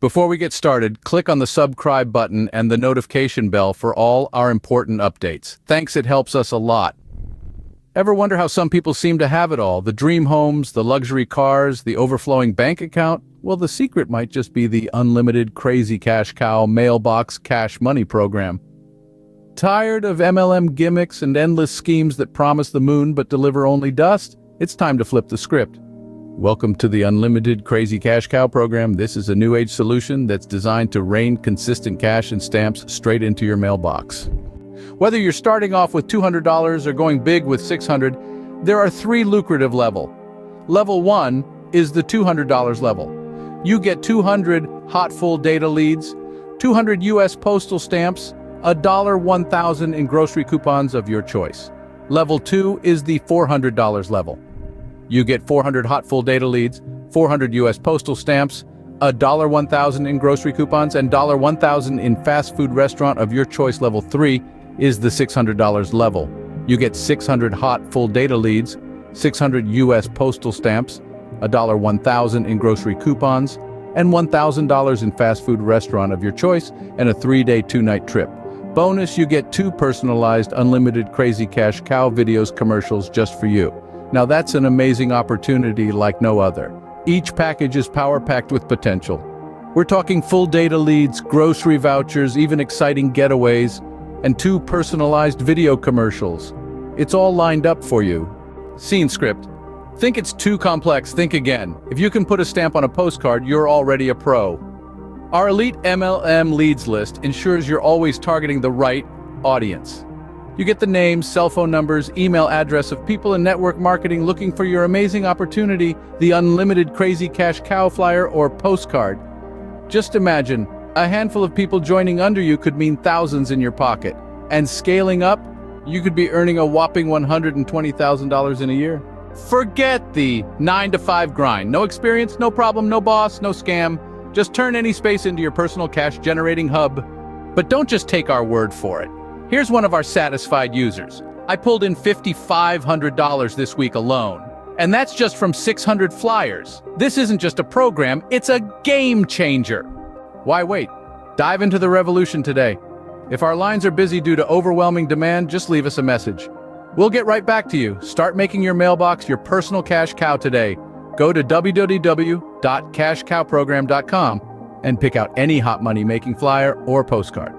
Before we get started, click on the subscribe button and the notification bell for all our important updates. Thanks, it helps us a lot. Ever wonder how some people seem to have it all? The dream homes, the luxury cars, the overflowing bank account? Well, the secret might just be the unlimited crazy cash cow MAILBOX cash money program. Tired of MLM gimmicks and endless schemes that promise the moon but deliver only dust? It's time to flip the script. Welcome to the Unlimited Crazy Cash Cow program. This is a new age solution that's designed to rain consistent cash and stamps straight into your mailbox. Whether you're starting off with $200 or going big with $600, there are three lucrative levels. Level 1 is the $200 level. You get 200 hot full data leads, 200 US postal stamps, $1,000 in grocery coupons of your choice. Level 2 is the $400 level. You get 400 hot full data leads, 400 US postal stamps, $1,000 in grocery coupons, and $1,000 in fast food restaurant of your choice. Level 3 is the $600 level. You get 600 hot full data leads, 600 US postal stamps, $1,000 in grocery coupons, and $1,000 in fast food restaurant of your choice, and a 3-day 2-night trip. Bonus, you get 2 personalized unlimited crazy cash cow videos commercials just for you. Now that's an amazing opportunity like no other. Each package is power-packed with potential. We're talking full data leads, grocery vouchers, even exciting getaways, and 2 personalized video commercials. It's all lined up for you. Scene script. Think it's too complex, think again. If you can put a stamp on a postcard, you're already a pro. Our elite MLM leads list ensures you're always targeting the right audience. You get the names, cell phone numbers, email address of people in network marketing looking for your amazing opportunity, the unlimited crazy cash cow flyer or postcard. Just imagine, a handful of people joining under you could mean thousands in your pocket. And scaling up, you could be earning a whopping $120,000 in a year. Forget the 9-to-5 grind. No experience, no problem, no boss, no scam. Just turn any space into your personal cash generating hub. But don't just take our word for it. Here's one of our satisfied users. I pulled in $5,500 this week alone. And that's just from 600 flyers. This isn't just a program, it's a game changer. Why wait? Dive into the revolution today. If our lines are busy due to overwhelming demand, just leave us a message. We'll get right back to you. Start making your mailbox your personal cash cow today. Go to www.cashcowprogram.com and pick out any hot money making flyer or postcard.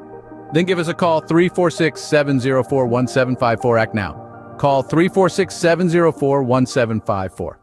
Then give us a call, 346-704-1754. Act now. Call 346-704-1754.